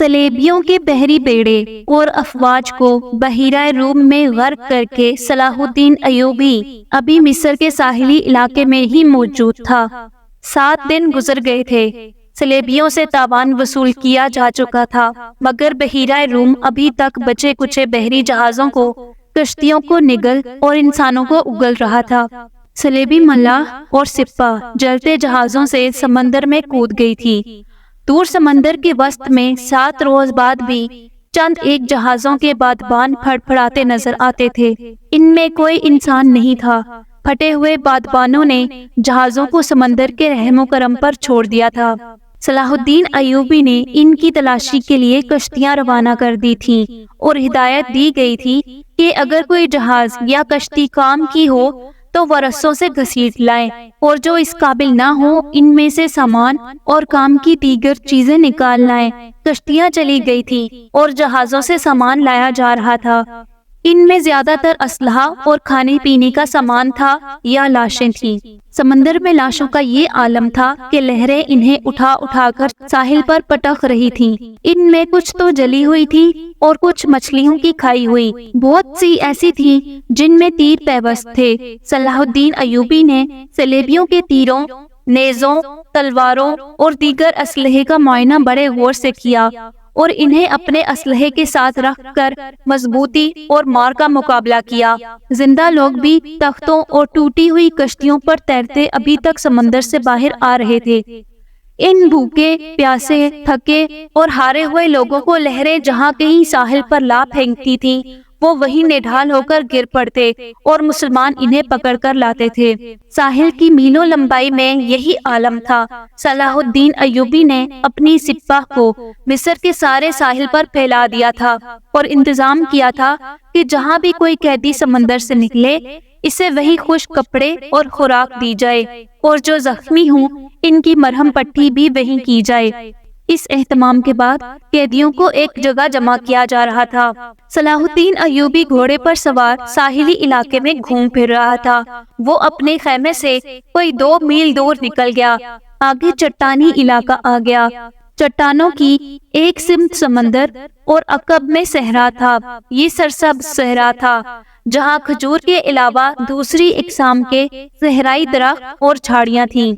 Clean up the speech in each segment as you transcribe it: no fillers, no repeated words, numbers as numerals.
صلیبیوں کے بحری بیڑے اور افواج کو بحیرہ روم میں غرق کر کے صلاح الدین ایوبی ابھی مصر کے ساحلی علاقے میں ہی موجود تھا۔ 7 دن گزر گئے تھے، صلیبیوں سے تاوان وصول کیا جا چکا تھا، مگر بحیرہ روم ابھی تک بچے کچے بحری جہازوں کو، کشتیوں کو نگل اور انسانوں کو اگل رہا تھا۔ صلیبی ملاح اور سپاہ جلتے جہازوں سے سمندر میں کود گئی تھی۔ دور سمندر کے وسط میں 7 روز بعد بھی چند ایک جہازوں کے بادبان پھڑ پھڑاتے نظر آتے تھے۔ ان میں کوئی انسان نہیں تھا۔ پھٹے ہوئے بادبانوں نے جہازوں کو سمندر کے رحم و کرم پر چھوڑ دیا تھا۔ صلاح الدین ایوبی نے ان کی تلاشی کے لیے کشتیاں روانہ کر دی تھیں اور ہدایت دی گئی تھی کہ اگر کوئی جہاز یا کشتی کام کی ہو تو وہ رسوں سے گھسیٹ لائیں، اور جو اس قابل نہ ہو ان میں سے سامان اور کام کی دیگر چیزیں نکال لائیں۔ کشتیاں چلی گئی تھی اور جہازوں سے سامان لایا جا رہا تھا۔ ان میں زیادہ تر اسلحہ اور کھانے پینے کا سامان تھا یا لاشیں تھیں۔ سمندر میں لاشوں کا یہ عالم تھا کہ لہریں انہیں اٹھا اٹھا کر ساحل پر پٹک رہی تھیں۔ ان میں کچھ تو جلی ہوئی تھی اور کچھ مچھلیوں کی کھائی ہوئی، بہت سی ایسی تھیں جن میں تیر پیوست تھے۔ صلاح الدین ایوبی نے صلیبیوں کے تیروں، نیزوں، تلواروں اور دیگر اسلحے کا معائنہ بڑے غور سے کیا اور انہیں اپنے اسلحے کے ساتھ رکھ کر مضبوطی اور مار کا مقابلہ کیا۔ زندہ لوگ بھی تختوں اور ٹوٹی ہوئی کشتیوں پر تیرتے ابھی تک سمندر سے باہر آ رہے تھے۔ ان بھوکے، پیاسے، تھکے اور ہارے ہوئے لوگوں کو لہریں جہاں کہیں ساحل پر لا پھینکتی تھیں، وہ وہیں نڈھال ہو کر گر پڑتے اور مسلمان انہیں پکڑ کر لاتے تھے۔ ساحل کی میلوں لمبائی میں یہی عالم تھا۔ صلاح الدین ایوبی نے اپنی سپاہ کو مصر کے سارے ساحل پر پھیلا دیا تھا اور انتظام کیا تھا کہ جہاں بھی کوئی قیدی سمندر سے نکلے اسے وہی خشک کپڑے اور خوراک دی جائے، اور جو زخمی ہوں ان کی مرہم پٹی بھی وہیں کی جائے۔ اس اہتمام کے بعد قیدیوں کو ایک جگہ جمع کیا جا رہا تھا۔ صلاح الدین ایوبی گھوڑے پر سوار ساحلی علاقے میں گھوم پھر رہا تھا۔ وہ اپنے خیمے سے کوئی 2 میل دور نکل گیا۔ آگے چٹانی علاقہ آ گیا۔ چٹانوں کی ایک سمت سمندر اور عقب میں صحرا تھا۔ یہ سرسبز صحرا تھا جہاں کھجور کے علاوہ دوسری اقسام کے صحرائی درخت اور جھاڑیاں تھیں۔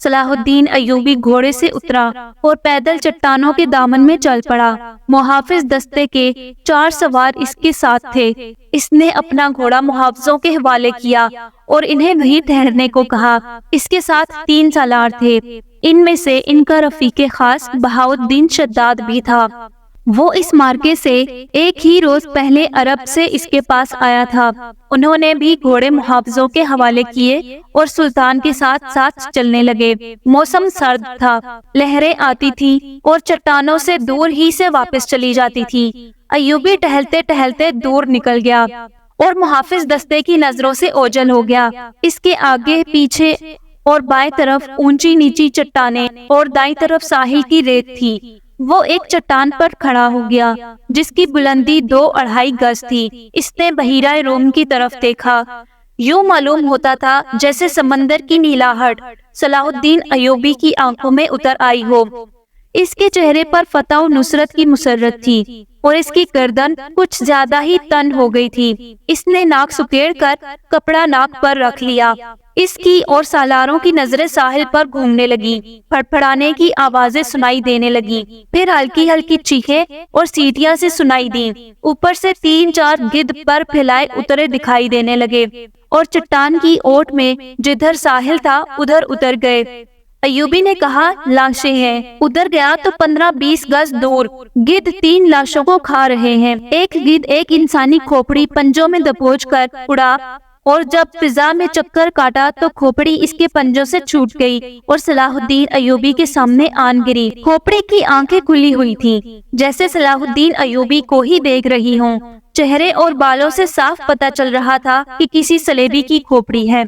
صلاح الدین ایوبی گھوڑے سے اترا اور پیدل چٹانوں کے دامن میں چل پڑا۔ محافظ دستے کے 4 سوار اس کے ساتھ تھے۔ اس نے اپنا گھوڑا محافظوں کے حوالے کیا اور انہیں وہیں ٹھہرنے کو کہا۔ اس کے ساتھ 3 سالار تھے۔ ان میں سے ان کا رفیق خاص بہاؤالدین شداد بھی تھا۔ وہ اس مارکے سے ایک ہی روز پہلے عرب سے اس کے پاس آیا تھا۔ انہوں نے بھی گھوڑے محافظوں کے حوالے کیے اور سلطان کے ساتھ ساتھ چلنے لگے۔ موسم سرد تھا، لہریں آتی تھیں اور چٹانوں سے دور ہی سے واپس چلی جاتی تھی۔ ایوبی ٹہلتے ٹہلتے دور نکل گیا اور محافظ دستے کی نظروں سے اوجھل ہو گیا۔ اس کے آگے پیچھے اور بائیں طرف اونچی نیچی چٹانیں اور دائیں طرف ساحل کی ریت تھی۔ وہ ایک چٹان پر کھڑا ہو گیا جس کی بلندی 2-2.5 گز تھی۔ اس نے بحیرہ روم کی طرف دیکھا۔ یوں معلوم ہوتا تھا جیسے سمندر کی نیلاہٹ صلاح الدین ایوبی کی آنکھوں میں اتر آئی ہو۔ اس کے چہرے پر فتح و نصرت کی مسرت تھی اور اس کی گردن کچھ زیادہ ہی تن ہو گئی تھی۔ اس نے ناک سکیڑ کر کپڑا ناک پر رکھ لیا۔ اس کی اور سالاروں کی نظریں ساحل پر گھومنے لگی۔ پھڑپھڑانے کی آوازیں سنائی دینے لگی، پھر ہلکی ہلکی چیخیں اور سیٹیاں سے سنائی دیں۔ اوپر سے 3-4 گدھ پر پھیلائے اترے دکھائی دینے لگے اور چٹان کی اوٹ میں جدھر ساحل تھا ادھر اتر گئے۔ ایوبی نے کہا، لاشیں ہیں۔ ادھر گیا تو 15-20 گز دور گدھ 3 لاشوں کو کھا رہے ہیں۔ ایک گدھ ایک انسانی کھوپڑی پنجوں میں دبوچ کر اڑا اور جب فضا میں چکر کاٹا تو کھوپڑی اس کے پنجوں سے چھوٹ گئی اور صلاح الدین ایوبی کے سامنے آن گری۔ کھوپڑی کی آنکھیں کھلی ہوئی تھیں جیسے صلاح الدین ایوبی کو ہی دیکھ رہی ہوں۔ چہرے اور بالوں سے صاف پتہ چل رہا تھا کہ کسی صلیبی کی کھوپڑی ہے۔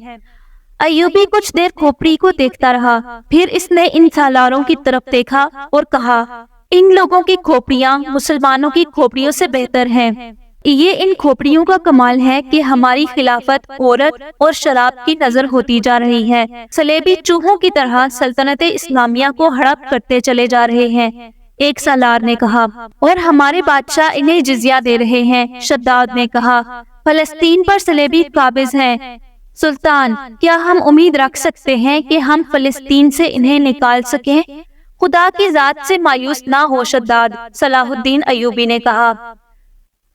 ایوبی کچھ دیر کھوپڑی کو دیکھتا رہا، پھر اس نے ان سالاروں کی طرف دیکھا اور کہا، ان لوگوں کی کھوپڑیاں مسلمانوں کی کھوپڑیوں سے بہتر ہیں۔ یہ ان کھوپڑیوں کا کمال ہے کہ ہماری خلافت عورت اور شراب کی نظر ہوتی جا رہی ہے۔ صلیبی چوہوں کی طرح سلطنت اسلامیہ کو ہڑپ کرتے چلے جا رہے ہیں۔ ایک سالار نے کہا۔ اور ہمارے بادشاہ انہیں جزیہ دے رہے ہیں، شداد نے کہا۔ فلسطین پر صلیبی قابض ہیں۔ سلطان، کیا ہم امید رکھ سکتے ہیں کہ ہم فلسطین سے انہیں نکال سکیں؟ خدا کی ذات سے مایوس نہ ہو شداد، صلاح الدین ایوبی نے کہا۔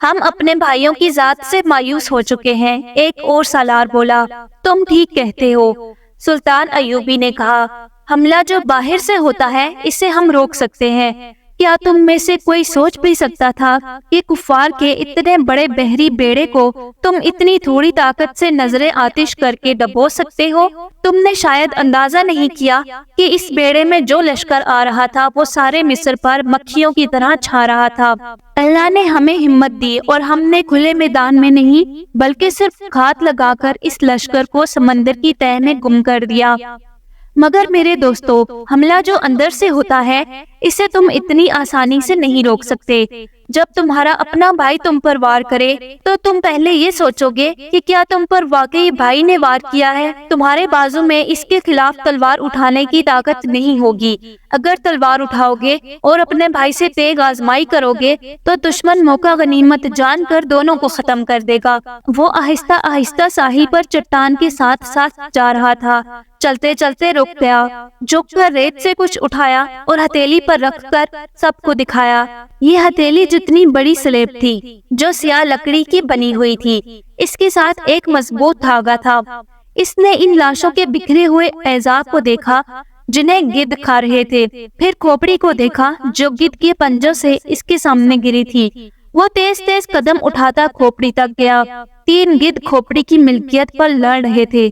ہم اپنے بھائیوں کی ذات سے مایوس ہو چکے ہیں، ایک اور سالار بولا۔ تم ٹھیک کہتے ہو، سلطان ایوبی نے کہا۔ حملہ جو باہر سے ہوتا ہے اسے ہم روک سکتے ہیں۔ کیا تم میں سے کوئی سوچ بھی سکتا تھا کہ کفار کے اتنے بڑے بحری بیڑے کو تم اتنی تھوڑی طاقت سے نظر آتش کر کے ڈبو سکتے ہو؟ تم نے شاید اندازہ نہیں کیا کہ اس بیڑے میں جو لشکر آ رہا تھا وہ سارے مصر پر مکھیوں کی طرح چھا رہا تھا۔ اللہ نے ہمیں ہمت دی اور ہم نے کھلے میدان میں نہیں بلکہ صرف گھات لگا کر اس لشکر کو سمندر کی تہہ میں گم کر دیا۔ مگر میرے دوستو، حملہ جو اندر سے ہوتا ہے اسے تم اتنی آسانی سے نہیں روک سکتے۔ جب تمہارا اپنا بھائی تم پر وار کرے تو تم پہلے یہ سوچو گے کہ کیا تم پر واقعی بھائی نے وار کیا ہے۔ تمہارے بازو میں اس کے خلاف تلوار اٹھانے کی طاقت نہیں ہوگی۔ اگر تلوار اٹھاؤ گے اور اپنے بھائی سے تیغ آزمائی کرو گے تو دشمن موقع غنیمت جان کر دونوں کو ختم کر دے گا۔ وہ آہستہ آہستہ ساحل پر چٹان کے ساتھ ساتھ جا رہا تھا۔ چلتے چلتے رک گیا، جھک کر ریت سے کچھ اٹھایا اور ہتھیلی پر رکھ کر سب کو دکھایا۔ یہ ہتھیلی جتنی بڑی سلیب تھی جو سیاہ لکڑی کی بنی ہوئی تھی، اس کے ساتھ ایک مضبوط دھاگا تھا۔ اس نے ان لاشوں کے بکھرے ہوئے اعضاء کو دیکھا جنہیں گدھ کھا رہے تھے، پھر کھوپڑی کو دیکھا جو گدھ کے پنجوں سے اس کے سامنے گری تھی۔ وہ تیز تیز قدم اٹھاتا کھوپڑی تک گیا۔ 3 گدھ کھوپڑی کی ملکیت پر لڑ رہے تھے۔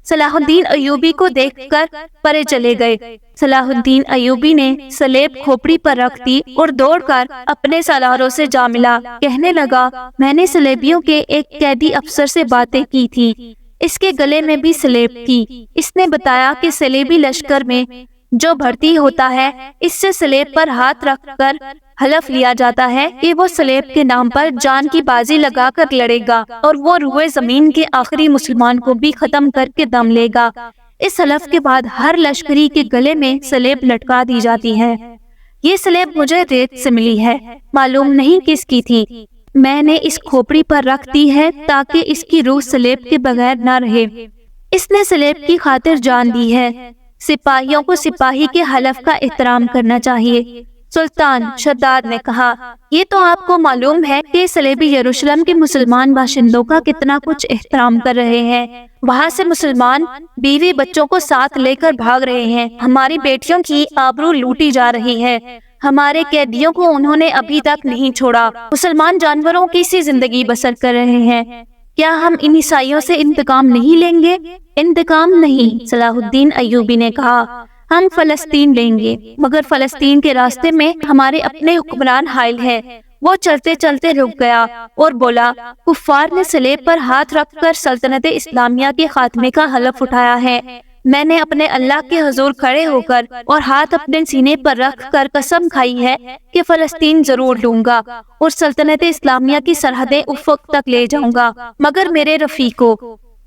صلاح الدین ایوبی کو دیکھ کر پرے چلے گئے۔ صلاح الدین ایوبی نے سلیب کھوپڑی پر رکھ دی اور دوڑ کر اپنے سالاروں سے جا ملا۔ کہنے لگا، میں نے سلیبیوں کے ایک قیدی افسر سے باتیں کی تھی، اس کے گلے میں بھی سلیب تھی۔ اس نے بتایا کہ سلیبی لشکر میں جو بھرتی ہوتا ہے اس سے سلیب پر ہاتھ رکھ کر حلف لیا جاتا ہے کہ وہ سلیب کے نام پر جان کی بازی لگا کر لڑے گا اور وہ روئے زمین کے آخری مسلمان کو بھی ختم کر کے دم لے گا۔ اس حلف کے بعد ہر لشکری کے گلے میں سلیب لٹکا دی جاتی ہے۔ یہ سلیب مجھے ریت سے ملی ہے، معلوم نہیں کس کی تھی۔ میں نے اس کھوپڑی پر رکھ دی ہے تاکہ اس کی روح سلیب کے بغیر نہ رہے۔ اس نے سلیب کی خاطر جان دی ہے۔ سپاہیوں کو سپاہی کے حلف کا احترام کرنا چاہیے۔ سلطان، شداد نے کہا، یہ تو آپ کو معلوم ہے کہ سلیبی یروشلم کے مسلمان باشندوں کا کتنا کچھ احترام کر رہے ہیں۔ وہاں سے مسلمان بیوی بچوں کو ساتھ لے کر بھاگ رہے ہیں۔ ہماری بیٹیوں کی آبرو لوٹی جا رہی ہے۔ ہمارے قیدیوں کو انہوں نے ابھی تک نہیں چھوڑا۔ مسلمان جانوروں کی سی زندگی بسر کر رہے ہیں۔ کیا ہم ان عیسائیوں سے انتقام نہیں لیں گے؟ انتقام نہیں، صلاح الدین ایوبی نے کہا، ہم فلسطین لیں گے، مگر فلسطین کے راستے میں ہمارے اپنے حکمران حائل ہیں۔ وہ چلتے چلتے رک گیا اور بولا، کفار نے سلیب پر ہاتھ رکھ کر سلطنت اسلامیہ کے خاتمے کا حلف اٹھایا ہے۔ میں نے اپنے اللہ کے حضور کھڑے ہو کر اور ہاتھ اپنے سینے پر رکھ کر قسم کھائی ہے کہ فلسطین ضرور لوں گا اور سلطنت اسلامیہ کی سرحدیں افق تک لے جاؤں گا۔ مگر میرے رفیقو،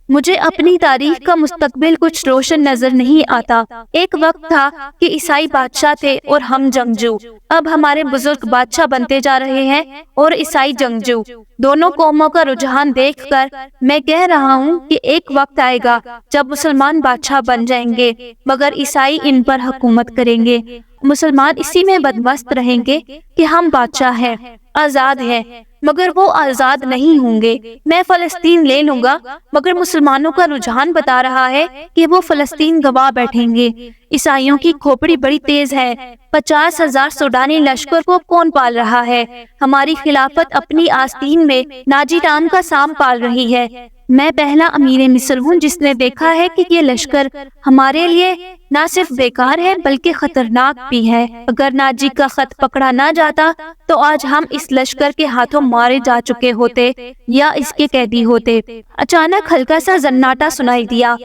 مجھے اپنی تاریخ کا مستقبل کچھ روشن نظر نہیں آتا۔ ایک وقت تھا کہ عیسائی بادشاہ تھے اور ہم جنگجو۔ اب ہمارے بزرگ بادشاہ بنتے جا رہے ہیں اور عیسائی جنگجو۔ دونوں قوموں کا رجحان دیکھ کر میں کہہ رہا ہوں کہ ایک وقت آئے گا جب مسلمان بادشاہ بن جائیں گے مگر عیسائی ان پر حکومت کریں گے۔ مسلمان اسی میں بدمست رہیں گے کہ ہم بادشاہ ہیں، آزاد ہیں، مگر وہ آزاد نہیں ہوں گے۔ میں فلسطین لے لوں گا مگر مسلمانوں کا رجحان بتا رہا ہے کہ وہ فلسطین گوا بیٹھیں گے۔ عیسائیوں کی کھوپڑی بڑی تیز ہے۔ 50,000 سوڈانی لشکر کو کون پال رہا ہے؟ ہماری خلافت اپنی آستین میں ناجی ٹام کا سام پال رہی ہے۔ میں پہلا امیر مصر ہوں جس نے دیکھا ہے کہ یہ لشکر ہمارے لیے نہ صرف بیکار ہے بلکہ خطرناک بھی ہے۔ اگر ناجی کا خط پکڑا نہ جاتا تو آج ہم اس لشکر کے ہاتھوں مارے جا چکے ہوتے یا اس کے قیدی ہوتے۔ اچانک ہلکا سا زناٹا سنائی دیا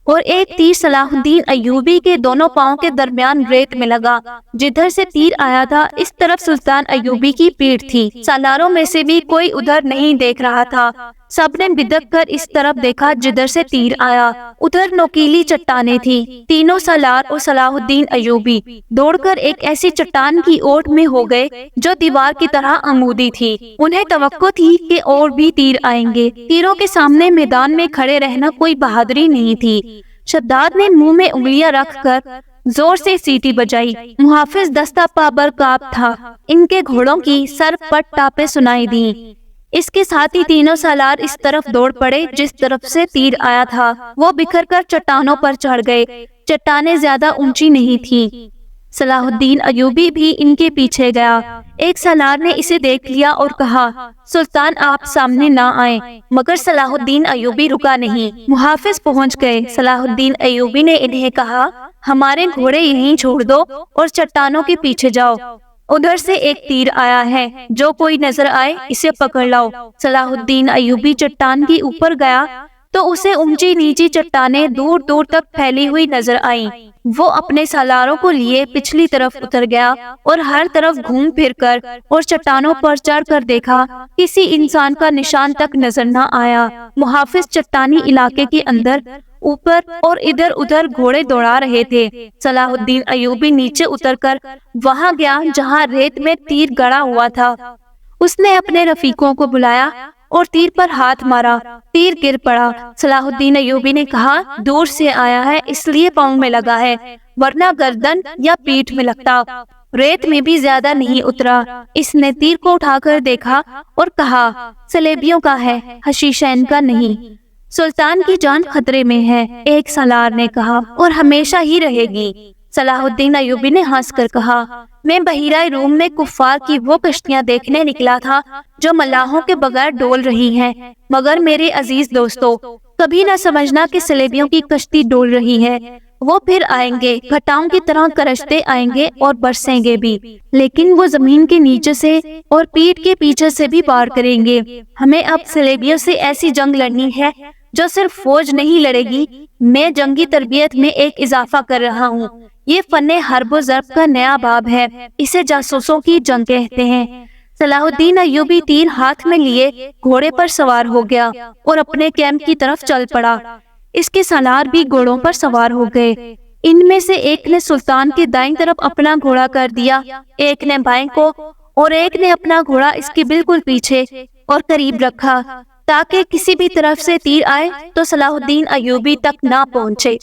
اور ایک تیر صلاح الدین ایوبی کے دونوں پاؤں کے درمیان ریت میں لگا۔ جدھر سے تیر آیا تھا اس طرف سلطان ایوبی کی پیٹھ تھی۔ سالاروں میں سے بھی کوئی ادھر نہیں دیکھ رہا تھا۔ سب نے بدک کر اس طرف دیکھا جدھر سے تیر آیا۔ ادھر نوکیلی چٹانیں تھی۔ تینوں سالار اور صلاح الدین ایوبی دوڑ کر ایک ایسی چٹان کی اوٹ میں ہو گئے جو دیوار کی طرح عمودی تھی۔ انہیں توقع تھی کہ اور بھی تیر آئیں گے۔ تیروں کے سامنے میدان میں کھڑے رہنا کوئی بہادری نہیں تھی۔ شداد نے منہ میں انگلیاں رکھ کر زور سے سیٹی بجائی۔ محافظ دستہ پا برکاب تھا۔ ان کے گھوڑوں کی سر پٹ ٹاپیں سنائی دیں۔ اس کے ساتھ ہی تینوں سالار اس طرف دوڑ پڑے جس طرف سے تیر آیا تھا۔ وہ بکھر کر چٹانوں پر چڑھ گئے۔ چٹانیں زیادہ اونچی نہیں تھیں۔ صلاح الدین ایوبی بھی ان کے پیچھے گیا۔ ایک سالار نے اسے دیکھ لیا اور کہا، سلطان آپ سامنے نہ آئیں، مگر صلاح الدین ایوبی رکا نہیں۔ محافظ پہنچ گئے۔ صلاح الدین ایوبی نے انہیں کہا، ہمارے گھوڑے یہیں چھوڑ دو اور چٹانوں کے پیچھے جاؤ۔ ادھر سے ایک تیر آیا ہے، جو کوئی نظر آئے اسے پکڑ لاؤ۔ صلاح الدین ایوبی چٹان کی اوپر گیا تو اسے اونچی نیچی چٹانیں دور دور تک پھیلی ہوئی نظر آئیں۔ وہ اپنے سالاروں کو لیے پچھلی طرف اتر گیا اور ہر طرف گھوم پھر کر اور چٹانوں پر چڑھ کر دیکھا، کسی انسان کا نشان تک نظر نہ آیا۔ محافظ چٹانی علاقے کے اندر اوپر اور ادھر ادھر گھوڑے دوڑا رہے تھے۔ صلاح الدین ایوبی نیچے اتر کر وہاں گیا جہاں ریت میں تیر گڑا ہوا تھا۔ اس نے اپنے رفیقوں کو بلایا اور تیر پر ہاتھ مارا۔ تیر گر پڑا۔ صلاح الدین ایوبی نے کہا، دور سے آیا ہے اس لیے پاؤں میں لگا ہے، ورنہ گردن یا پیٹھ میں لگتا۔ ریت میں بھی زیادہ نہیں اترا۔ اس نے تیر کو اٹھا کر دیکھا اور کہا، سلیبیوں کا ہے، حشیشین کا نہیں۔ سلطان کی جان خطرے میں ہے، ایک سالار نے کہا، اور ہمیشہ ہی رہے گی۔ صلاح الدین ایوبی نے ہنس کر کہا، میں بحیرہ روم میں کفار کی وہ کشتیاں دیکھنے نکلا تھا جو ملاحوں کے بغیر ڈول رہی ہیں، مگر میرے عزیز دوستو، کبھی نہ سمجھنا کہ سلیبیوں کی کشتی ڈول رہی ہے۔ وہ پھر آئیں گے، گھٹاؤں کی طرح کرشتے آئیں گے اور برسیں گے بھی، لیکن وہ زمین کے نیچے سے اور پیٹھ کے پیچھے سے بھی پار کریں گے۔ ہمیں اب سلیبیوں سے ایسی جنگ لڑنی ہے جو صرف فوج نہیں لڑے گی۔ میں جنگی تربیت میں ایک اضافہ کر رہا ہوں۔ یہ فن حرب و ضرب کا نیا باب ہے، اسے جاسوسوں کی جنگ کہتے ہیں۔ صلاح الدین ایوبی تیر ہاتھ میں لیے گھوڑے پر سوار ہو گیا اور اپنے کیمپ کی طرف چل پڑا۔ اس کے سالار بھی گھوڑوں پر سوار ہو گئے۔ ان میں سے ایک نے سلطان کے دائیں طرف اپنا گھوڑا کر دیا، ایک نے بائیں کو، اور ایک نے اپنا گھوڑا اس کے بالکل پیچھے اور قریب رکھا تاکہ کسی بھی طرف سے تیر آئے تو صلاح الدین ایوبی تک نہ پہنچے۔